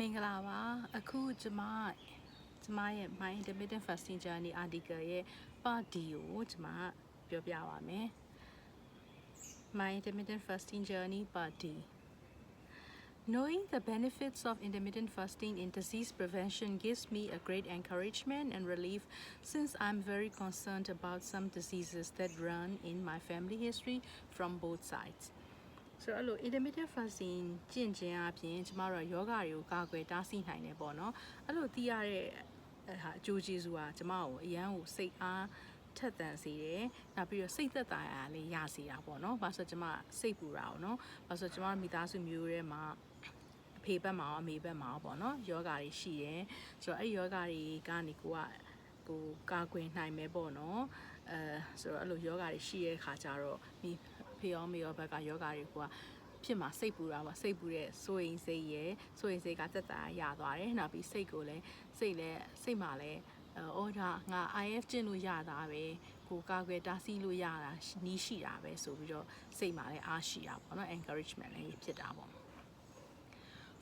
မင်္ဂလာပါအခုကျမရဲ့ My Intermittent Fasting Journey article ရဲ့ part D ကိုကျမပြောပြပါမယ် My Intermittent Fasting Journey part D Knowing the benefits of intermittent fasting in disease prevention gives me a great encouragement and relief since I'm very concerned about some diseases that run in my family history from both sidesဆိုတော့အဲ့လို intermittent fasting ကျင့်ခြင်းအပြင်ကျမတို့ယောဂတွေကိုကာကွယ်တားဆီးနိုင်တယ်ပေါ့နော်အဲ့လိုသိရတဲ့အကျိုးကျေးဇူးကကျမကိုအရန်ကိုစိတ်အားထက်သန်စေတယ်နောက်ပြီးတော့စိတ်သက်သာရာလေးရစေတာပေါ့နော်ဘာလို့ဆိုကျမစိတ်ပူတာပေါ့နော်ဘာလို့ဆိုကျမမိသားစုမျိုးထဲမှာအဖေဘက်မှာရောအမေဘက်မှာရောပေါ့နော်ယောဂတွေရှိတယ်ဆိုတော့အဲ့ယောဂတွေကနေကိုကာကွယ်နိုင်မယ်ပေါ့နော်ဆိုတော့အဲ့လိုယောဂတွေရှိတဲ့ခါကျတော့ဖေရောမေရောဘက်ကယောဂတွေကဖြစ်မှာစိတ်ပူတာပါစိတ်ပူတဲ့စိုးရင်စိတ်ကသက်သာရသွားတယ်နောက်ပြီးစိတ်ကိုလည်းစိတ်မှာလည်းအော်ဒါငါ IF ကျင့်လို့ရတာပဲကိုကာကွယ်တားဆီးလို့ရတာနီးရှိတာပဲဆိုပြီးတော့စိတ်မှာလည်းအားရှိတာပေါ့နော် encouragement လည်းဖြစ်တာပေါ့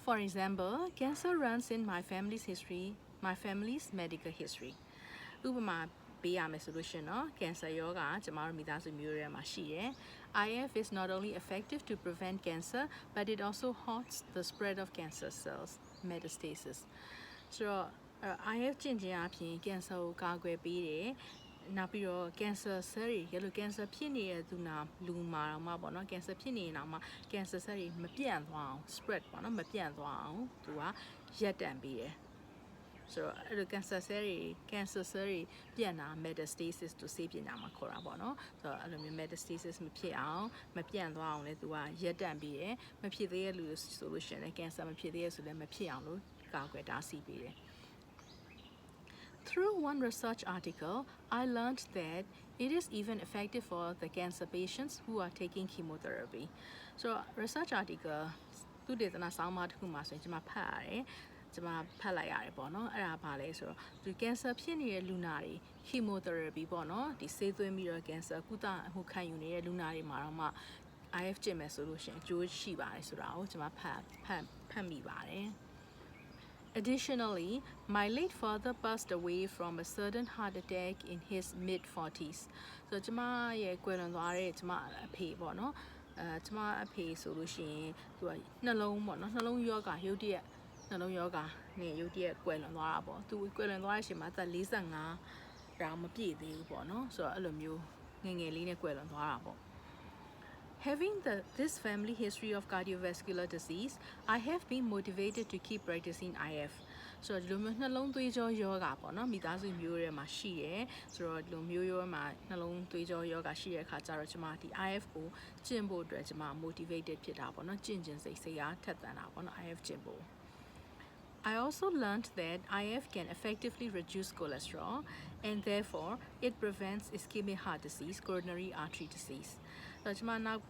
For example, cancer runs in my family's medical history. ဥပမာပေးရမယ်ဆိုလို့ရှင်နော် cancer ယောဂကျမတို့မိသားစုမျိုးတွေမှာရှိတယ် IF is not only effective to prevent cancer but it also halts the spread of cancer cells metastasis ဆိုတော့ IF ကျင့်ခြင်းအပြင် cancer ကိုကာကွယ်ပေးတယ်နောက်ပြီးတော့ cancer cell တွေရလို့ cancer ဖြစ်နေတဲ့လူမှာတော့မှပေါ့နော် cancer ဖြစ်နေရင်တော့မှ cancer cell တွေမပြန့်သွားအောင် spread ပေါ့နော်မပြန့်သွားအောင်သူကရပ်တန့်ပေးတယ်ဆိုတော့အဲ့လို cancer cell တွေပြန်တာ metastasis လို့ဆေးပညာမှာခေါ်တာပေါ့နော်ဆိုတော့အဲ့လိုမျိုး metastasis မဖြစ်အောင်မပြန့်သွားအောင်လည်းသူကရပ်တန့်ပြီးတယ်မဖြစ်သေးတဲ့လူဆိုလို့ရှိရင်လည်း cancer မဖြစ်သေးရဆိုလည်းမဖြစ်အောင်လို့ကာကွယ်တားဆီးပေးတယ် Through one research article, I learned that it is even effective for the cancer patients who are taking chemotherapy. So, research article သူဒေသနာဆောင်းပါးတစ်ခုမှာဆိုရင်ကျွန်မဖတ်ရတယ်ကျွန်မဖတ်လိုက်ရတယ်ပေါ့နော်အဲ့ဒါဘာလဲဆိုတော့ဒီ cancer ဖြစ်နေတဲ့လူနာတွေ chemotherapy ပေါ့နော်ဒီဆေးသွင်းပြီးတော့ cancer ကုသမှုခံယူနေတဲ့လူနာတွေမှာတော့မှ IF ကျင့်မယ်ဆိုလို့ရှိရင်အကျိုးရှိပါတယ်ဆိုတာကိုကျွန်မဖတ်မိပါတယ် Additionally, my late father passed away from a sudden heart attack in his mid-40s. So ကျမရဲ့ကွယ်လွန်သွားတဲ့ကျမအဖေပေါ့နော်ကျမအဖေဆိုလို့ရှိရင်သူကနှလုံးပေါ့နော်နှလုံးယောဂရုတ်တရက်နှလုံးယောဂနဲ့ရုတ်တရက်ကွယ်လွန်သွားတာပေါ့သူကွယ်လွန်သွားတဲ့အချိန်မှာအသက်45တောင်မပြည့်သေးဘူးပေါ့နော်ဆိုတော့အဲ့လိုမျိုးငယ်ငယ်လေးနဲ့ကွယ်လွန်သွားတာပေါ့Having this family history of cardiovascular disease, I have been motivated to keep practicing IF. ဆိုတော့ဒီလိုမျိုးနှလုံးသွေးကြောယောဂပေါ့နော်မိသားစုမျိုးတွေမှာရှိတယ်ဆိုတော့ဒီလိုမျိုးရောမှာနှလုံးသွေးကြောယောဂရှိတဲ့အခါကျတော့ကျွန်မဒီ IF ကိုကျင့်ဖို့အတွက်ကျွန်မ motivated ဖြစ်တာပေါ့နော်ကျင့်ခြင်းစိတ်အားထက်သန်တာပေါ့နော် IF ကျင့်ဖို့I also learned that IF can effectively reduce cholesterol and therefore it prevents ischemic heart disease, coronary artery disease. ဆိုတော့ကျွန်မနောက်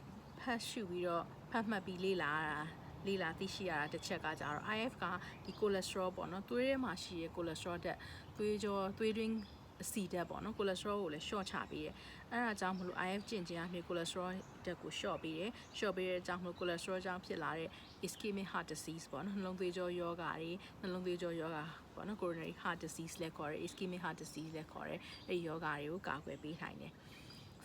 ဖတ်ရှုပြီးတော့ဖတ်မှတ်ပြီးလေ့လာသိရှိရတာတစ်ချက်ကကြတော့ IF ကဒီ cholesterol ပေါ့နော်သွေးထဲမှာရှိတဲ့ cholesterol တက်သွေးတွင်းအဆီဓာတ်ပေါ့နော် cholesterol ကိုလည်း short ချပေးတယ်အဲ့ဒါကြောင့်မလို့ IF ကျင့်ခြင်းအပြင် cholesterol ဓာတ်ကို short ပေးတဲ့အကြောင်းမလို့ cholesterol ကြောင့်ဖြစ်လာတဲ့ ischemic heart disease ပေါ့နော်နှလုံးသွေးကြောယောဂတွေနှလုံးသွေးကြောယောဂပေါ့နော် coronary heart disease လည်းခေါ်တယ် ischemic heart disease လည်းခေါ်တယ်အဲ့ဒီယောဂတွေကိုကာကွယ်ပေးနိုင်တယ်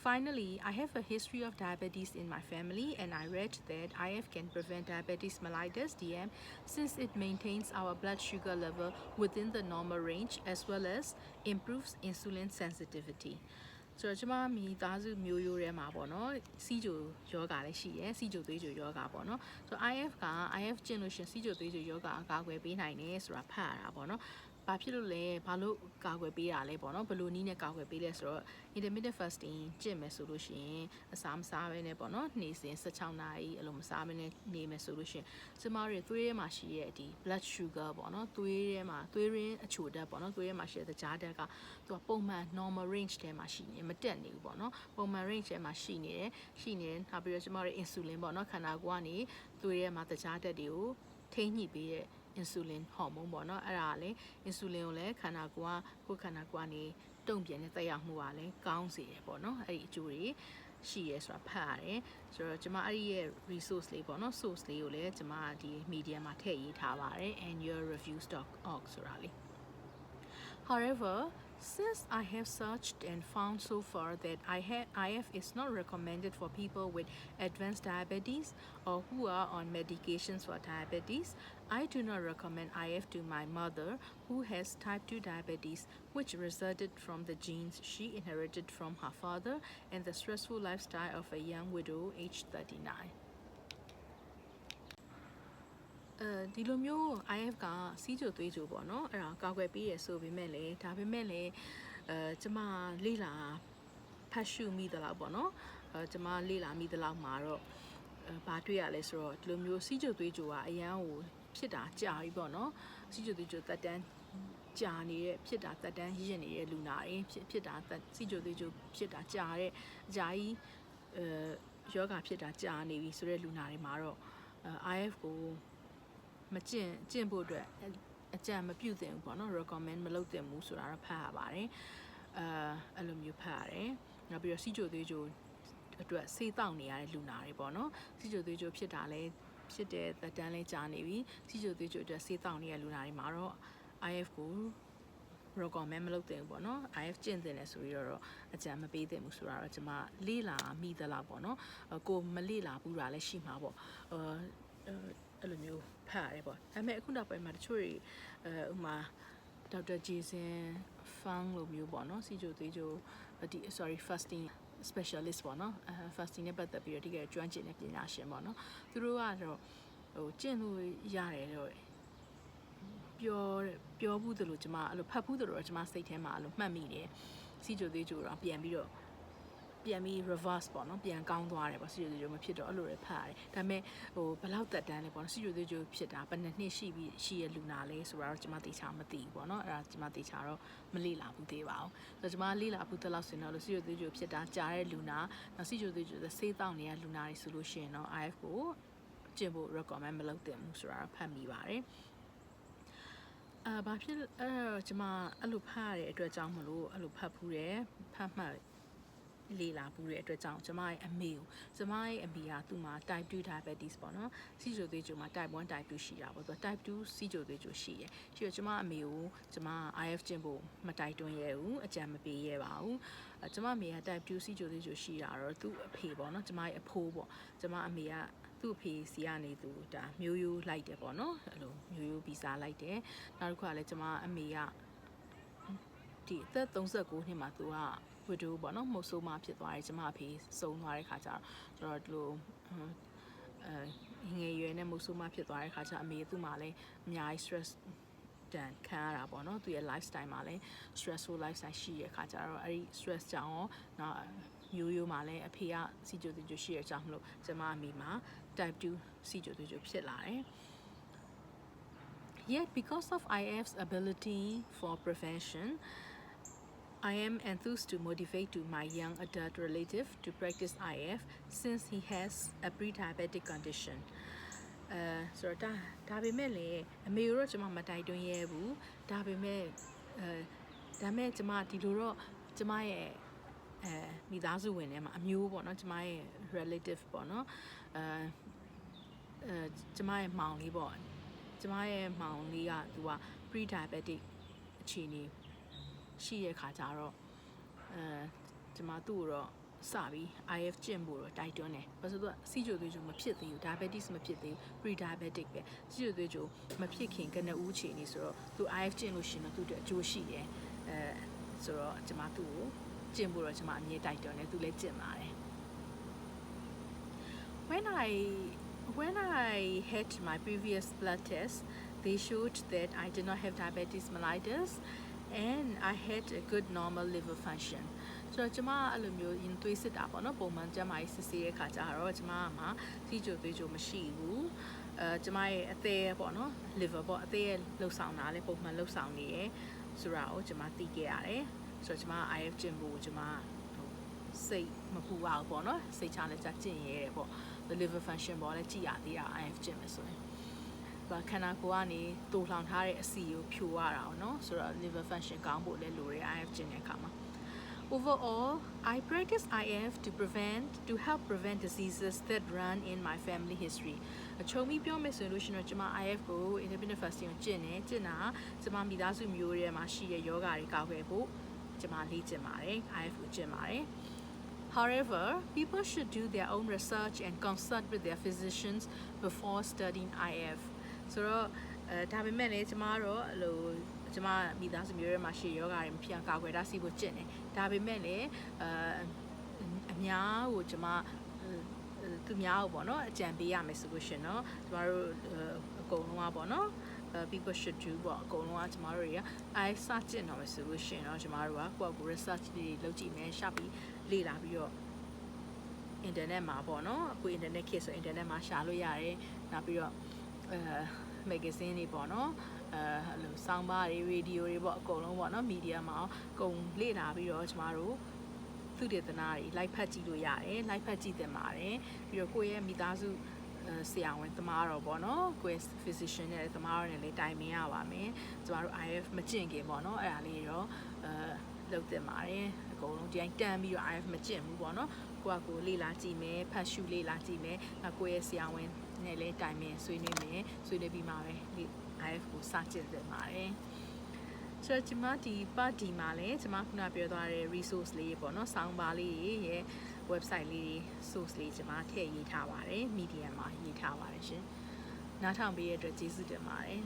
Finally, I have a history of diabetes in my family and I read that IF can prevent diabetes mellitus DM since it maintains our blood sugar level within the normal range as well as improves insulin sensitivity. ဆိုတော့ကျွန်မမိသားစုမျိုးရိုးထဲမှာပေါ့နော်စီးချိုယောဂလည်းရှိရယ်စီးချိုသွေးချိုယောဂပေါ့နော်ဆိုတော့ IF ကျင့်လို့ရှင်စီးချိုသွေးချိုယောဂကာကွယ်ပေးနိုင်တယ်ဆိုတာဖတ်ရတာပေါ့နော်ဘာဖြစ်လို့လဲဘာလို့ကာကွယ်ပေးတာလဲပေါ့နော်ဘယ်လိုနည်းနဲ့ကာကွယ်ပေးလဲဆိုတော့ intermittent fasting ကျင့်မယ်ဆိုလို့ရှိရင်အစာမစားဘဲနဲ့ပေါ့နော်နေ့စဉ်16နာရီအလိုမစားဘဲနဲ့နေမယ်ဆိုလို့ရှိရင်ကျမတို့သွေးထဲမှာရှိတဲ့ဒီ blood sugar ပေါ့နော်သွေးရင်းအချိုဓာတ်ပေါ့နော်သွေးထဲမှာရှိတဲ့ကြားဓာတ်ကသူကပုံမှန် normal range ထဲမှာရှိနေမတက်နေဘူးပေါ့နော်ပုံမှန် range ထဲမှာရှိနေတယ်နောက်ပြီးတော့ကျမတို့ insulin ပေါ့နော်ခန္ဓာကိုယ်ကနေသွေးထဲမှာကြားဓာတ်တွေကိုထိန်းညှိပေးတဲ့ insulin hormone ပေါ့နော်အဲ့ဒါကလေ insulin ကိုလည်းခန္ဓာကိုယ်ကနေတုံ့ပြန်တဲ့သက်ရောက်မှုကလည်းကောင်းစေတယ်ပေါ့နော်အဲ့ဒီအကျိုးတွေ ရှိရဲဆိုတာဖတ်ရတယ်ဆိုတော့ကျွန်မအဲ့ဒီရဲ့ resource လေးပေါ့နော် source လေးကိုလည်းကျွန်မဒီ media မှာထည့်ရေးထားပါတယ် annualreviews.org ဆိုတာလေး However, since I have searched and found so far that IF is not recommended for people with advanced diabetes or who are on medications for diabetes, I do not recommend IF to my mother who has type 2 diabetes, which resulted from the genes she inherited from her father and the stressful lifestyle of a young widow aged 39. ဒီလိုမျိုး IF ကစီးကြိုသွေးကြိုပေါ့နော်အဲ့ဒါကောက်ွယ်ပေးရဆိုပေမဲ့လေဒါပေမဲ့လေကျမလေ့လာဖတ်ရှုမိသလောက်ပေါ့နော်ကျမလေ့လာမိသလောက်မှာတော့ဘာတွေ့ရလဲဆိုတော့ဒီလိုမျိုးစီးကြိုသွေးကြိုကအရန်ကိုဖြစ်တာကြာပြီပေါ့နော်စီးကြိုသွေးကြိုတက်တန်းကြာနေတဲ့ဖြစ်တာတက်တန်းရင့်နေတဲ့လူနာတွေဖြစ်တာစီးကြိုသွေးကြိုဖြစ်တာကြာတဲ့အကြာကြီးယောဂဖြစ်တာကြာနေပြီဆိုတဲ့လူနာတွေမှာတော့IF ကိုမကျင့်ဖို့အတွက်အကြံမပြုသင့်ဘူးပေါ့နော် recommend မလုပ်သင့်ဘူးဆိုတာတော့ဖတ်ရပါတယ်အဲ့လိုမျိုးဖတ်ရတယ်နောက်ပြီးတော့စီးကြိုသွေးကြိုအတွက်ဆေးတောက်နေရတဲ့လူနာတွေပေါ့နော်စီးကြိုသွေးကြိုဖြစ်တာလဲဖြစ်တဲ့သက်တမ်းလဲကြာနေပြီစီးကြိုသွေးကြိုအတွက်ဆေးတောက်နေတဲ့လူနာတွေမှာတော့ IF ကို recommend မလုပ်သင့်ဘူးပေါ့နော် IF ကျင့်သင့်တယ်ဆိုပြီးတော့အကြံမပေးသင့်ဘူးဆိုတာတော့ကျွန်မလေ့လာမိသလားပေါ့နော်ကိုမလေ့လာဘူးတာလည်းရှိမှာပေါ့အဲ့လိုမျိုးဖတ်ရတယ်ပေါ့ဒါပေမဲ့အခုနောက်ပိုင်းမှာတချို့တွေဥမာဒေါက်တာဂျေဆင်ဖန်လိုမျိုးပေါ့နော်စီဂျိုသေးဂျိုဒီ fasting specialist ပေါ့နော်fasting နဲ့ပတ်သက်ပြီးတော့ဒီကကျွမ်းကျင်တဲ့ပညာရှင်ပေါ့နော်သူတို့ကတော့ကျင့်လို့ရတယ်တော့ပြောဘူးသလိုကျွန်မအဲ့လိုဖတ်ဘူးသလိုတော့ကျွန်မစိတ်ထဲမှာအဲ့လိုမှတ်မိတယ်စီဂျိုသေးဂျိုတော့ပြန်ပြီး reverse ပေါ့နော်ပြန်ကောင်းသွားတယ်ပေါ့စီဂျိုသေးဂျိုမဖြစ်တော့အဲ့လိုပဲဖတ်ရတယ်ဒါပေမဲ့ဘယ်လောက်တက်တန်းလဲပေါ့နော်စီဂျိုသေးဂျိုဖြစ်တာဘယ်နှစ်နှစ်ရှိရလူနာလဲဆိုတာတော့ကျွန်မသိချာမသိဘူးပေါ့နော်အဲ့ဒါကျွန်မသိချာတော့မလေ့လာဘူးသေးပါဘူးဆိုတော့ကျွန်မလေ့လာဘူးတလောက်ဆိုရင်တော့စီဂျိုသေးဂျိုဖြစ်တာကြားတဲ့လူနာနောက်စီဂျိုသေးဂျိုဆေးတောက်နေတဲ့လူနာတွေဆိုလို့ရှိရင်တော့ IF ကိုကျင့်ဖို့ recommend မလုပ်သင့်ဘူးဆိုတာတော့ဖတ်မိပါတယ်ဘာဖြစ်ကျွန်မအဲ့လိုဖတ်ရတဲ့အတွက်ကြောင့်မလို့အဲ့လိုဖတ်ဖူးတယ်ဖတ်မှတ်လေ့လာဖူးတဲ့အတွက်ကြောင့်ကျွန်မရဲ့အမေကသူ့မှာ type 2 diabetes ပေါ့နော်စီဂျိုသွေးကြိုမှာ type 1 type 2ရှိတာပေါ့သူ type 2စီဂျိုသွေးကြိုရှိရရှိတော့ကျွန်မအမေကိုကျွန်မ IF ကျင့်ဖို့မတိုက်တွန်းရဲဘူးအကြံမပေးရဲပါဘူးကျွန်မအမေက type 2စီဂျိုသွေးကြိုရှိတာတော့သူ့အဖေပေါ့နော်ကျွန်မရဲ့အဖိုးပေါ့ကျွန်မအမေကသူ့အဖေစီကနေသူဒါမျိုးရိုးလိုက်တယ်ပေါ့နော်အဲ့လိုမျိုးရိုးဗီဇာလိုက်တယ်နောက်တစ်ခါလည်းကျွန်မအမေကဒီအသက်39နှစ်မှာသူကဝီဒိုပေါ့နော်မုတ်ဆိုးမဖြစ်သွားတယ်ကျွန်မအဖေစုံသွားတဲ့ခါကျတော့ဒီလိုငယ်ရွယ်နဲ့မုတ်ဆိုးမဖြစ်သွားတဲ့ခါကျအမေသူ့မှာလည်းအများကြီး stress တန်ခံရတာပေါ့နော်သူရဲ့ lifestyle မှာလည်း stressful lifestyle ရှိရခါကျတော့အဲ့ဒီ stress ကြောင့်နောက်ရိုးမှာလည်းအဖေကစီဂျိုတီဂျိုရှိရကြောင့်မလို့ကျွန်မအမေမှာ type 2စီဂျိုတီဂျိုဖြစ်လာတယ်Yet, because of IF's ability for prevention, I am enthused to motivate to my young adult relative to practice IF since he has a pre-diabetic condition. Soဒါပေမဲ့လေအမေတို့ကျွန်မမတိုက်တွန်းရဲဘူးဒါပေမဲ့ကျွန်မဒီလိုတော့ကျွန်မရဲ့မိသားစုဝင်ထဲမှာအမျိုးပေါ့နော်ကျွန်မရဲ့ relative ပေါ့နော်ကျွန်မရဲ့မောင်လေးပေါ့ကျမရဲ့မောင်လေးကသူက pre-diabetic အခြေအနေရှိရခါကြတော့ကျမသူ့ကိုတော့စပြီး IF ကျင့်ဖို့တော့တိုက်တွန်းတယ်ဘာလို့ဆိုတော့စီဂျိုသွေးကြိုမဖြစ်သေးဘူး diabetes မဖြစ်သေးဘူး pre-diabetic ပဲစီဂျိုသွေးကြိုမဖြစ်ခင်ကနဦးအခြေအနေဆိုတော့သူ IF ကျင့်လို့ရှိရင်တော့သူ့အတွက်အကျိုးရှိတယ်ဆိုတော့ကျမသူ့ကိုကျင့်ဖို့တော့ကျမအမြဲတိုက်တွန်းတယ်သူလည်းကျင့်ပါတယ် When I had my previous blood test, they showed that I did not have diabetes mellitus and I had a good normal liver function. So ကျွန်မအဲ့လိုမျိုးရင်သွေးစစ်တာပေါ့နော်ပုံမှန်ကျမကြီးစစ်ဆေးတဲ့ခါကျတော့ကျွန်မမှာစီဂျိုသွေးကြိုမရှိဘူးကျွန်မရဲ့အသေးပေါ့နော် liver ပေါ့အသေးရဲ့လှုပ်ဆောင်တာလည်းပုံမှန်လှုပ်ဆောင်နေရယ်ဆိုတာကိုကျွန်မသိခဲ့ရတယ်ဆိုတော့ကျွန်မ IF ကျင့်ဖို့ကျွန်မစိတ်မပူပါဘူးပေါ့နော်စိတ်ချလက်ချကျင့်ရဲတယ်ပေါ့ the liver function ပေါ်လည်းကြည့်ရသေးတာ IF ကျင့်မယ်ဆိုရင်ခန္ဓာကိုယ်ကနေတိုးလှောင်ထားတဲ့အဆီကိုဖြိုရတာเนาะဆိုတော့ liver function ကောင်းဖို့လည်းလိုတယ် IF ကျင့်တဲ့အခါမှာ Overall, I practice IF to help prevent diseases that run in my family history. A chomi pyo me solution jama IF go independent fasting jin jina jama midasu myo ye ma shi ye yoga ri kaw hwe bo jama li jin mare IF ko jin mare. However, people should do their own research and consult with their physicians before studying IF. So, ဒါပေမဲ့လည်းကျမတို့ကျမမိသားစုမျိုးရဲ့မှာရှိယောဂါတွေမဖြစ်အောင်ကာကွယ်တာစီဖို့ကျင့်တယ်ဒါပေမဲ့လည်းအများကိုကျမသူများကိုပေါ့နော်အကြံပေးရမယ်ဆိုလို့ရှင်เนาะကျမတို့အကုန်လုံးကပေါ့နော်people should do ပေါ့အကုန်လုံးကကျမတို့တွေကအဲစကျင့်တော့မယ်ဆိုလို့ရှင်เนาะကျမတို့ကကိုယ့်ကို research တွေလုပ်ကြည့်မယ်ရှာပြီးလေ့လာပြီးတော့ internet မှာပေါ့နော်အခု internet ခေတ်ဆို internet မှာရှာလို့ရတယ်နောက်ပြီးတော့magazine တွေပေါ့နော်အဲ့လို sound bar တွေ radio တွေပေါ့အကုန်လုံးပေါ့နော် media မှာအကုန်လေ့လာပြီးတော့ကျမတို့သုတေသနတွေ live ဖတ်ကြည့်လို့ရတယ် live ဖတ်ကြည့်သင်ပါတယ်ပြီးတော့ကိုယ့်ရဲ့မိသားစုဆရာဝန်သမားတော်ပေါ့နော်ကိုယ့် physician နဲ့သမားတော်နဲ့လည်းတိုင်ပင်ရပါမယ်ကျမတို့ IF မကျင့်ခင်ပေါ့နော်အဲ့ဒါလေးတော့လုပ်သင်ပါတယ်အကုန်လုံးဒီတိုင်းတန်းပြီးတော့ IF မကျင့်ဘူးပေါ့နော်ကိုယ့်ကိုလေ့လာကြည့်မယ်ဖတ်ရှုလေ့လာကြည့်မယ်နောက်ကိုယ့်ရဲ့ဆရာဝန်နဲ့လည်းတိုင်ပင်ဆွေးနွေးမယ်ဆွေးနွေးပြီးမှပဲ IF ကိုစကျင့်သင်ပါတယ်ဆိုတော့ကျမဒီပါတီမှာလည်းကျမခုနပြောသွားတဲ့ resource လေးပေါ့နော် sound bar လေးရဲ့ website လေး source လေးကျမထည့်ရေးထားပါတယ် media မှာရေးထားပါတယ်ရှင်နားထောင်ပေးရတဲ့အတွက်ကျေးဇူးတင်ပါတယ်